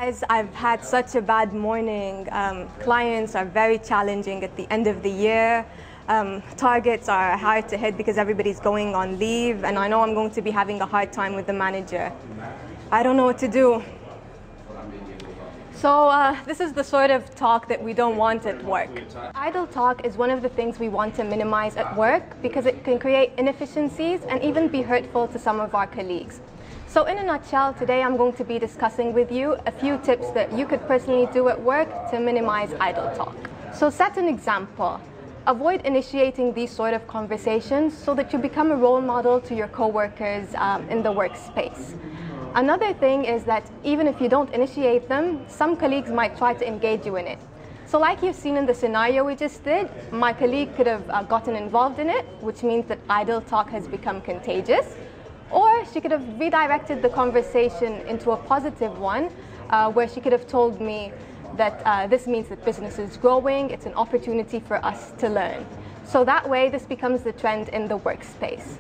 Guys, I've had such a bad morning. Clients are very challenging at the end of the year. Targets are hard to hit because everybody's going on leave, and I know I'm going to be having a hard time with the manager. I don't know what to do. So this is the sort of talk that we don't want at work. Idle talk is one of the things we want to minimize at work because it can create inefficiencies and even be hurtful to some of our colleagues. So in a nutshell, today I'm going to be discussing with you a few tips that you could personally do at work to minimize idle talk. So set an example. Avoid initiating these sort of conversations so that you become a role model to your coworkers in the workspace. Another thing is that even if you don't initiate them, some colleagues might try to engage you in it. So like you've seen in the scenario we just did, my colleague could have gotten involved in it, which means that idle talk has become contagious. Or she could have redirected the conversation into a positive one, where she could have told me that this means that business is growing, it's an opportunity for us to learn. So that way, this becomes the trend in the workspace.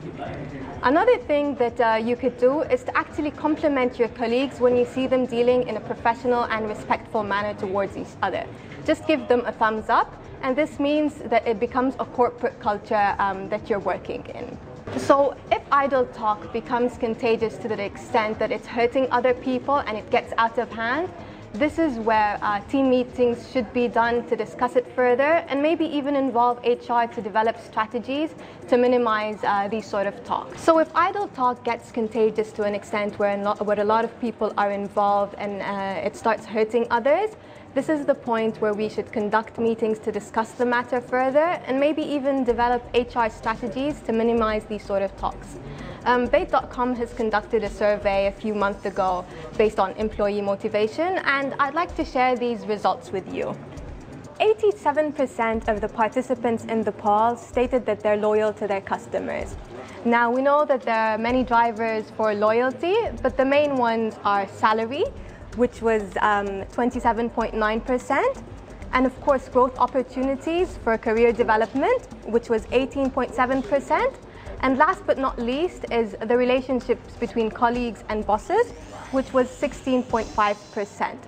Another thing that you could do is to actually compliment your colleagues when you see them dealing in a professional and respectful manner towards each other. Just give them a thumbs up, and this means that it becomes a corporate culture that you're working in. So if idle talk becomes contagious to the extent that it's hurting other people and it gets out of hand, this is where team meetings should be done to discuss it further, and maybe even involve HR to develop strategies to minimize these sort of talks. So if idle talk gets contagious to an extent where a lot of people are involved and it starts hurting others, this is the point where we should conduct meetings to discuss the matter further and maybe even develop HR strategies to minimize these sort of talks. Bayt.com has conducted a survey a few months ago based on employee motivation, and I'd like to share these results with you. 87% of the participants in the poll stated that they're loyal to their customers. Now, we know that there are many drivers for loyalty, but the main ones are salary, which was 27.9%, and of course growth opportunities for career development, which was 18.7%. And last but not least is the relationships between colleagues and bosses, which was 16.5%.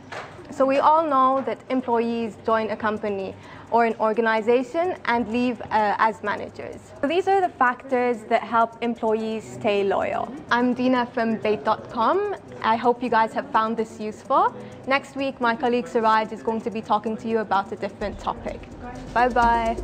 So we all know that employees join a company or an organization and leave as managers. So these are the factors that help employees stay loyal. I'm Dina from Bayt.com. I hope you guys have found this useful. Next week, my colleague Siraj is going to be talking to you about a different topic. Bye-bye.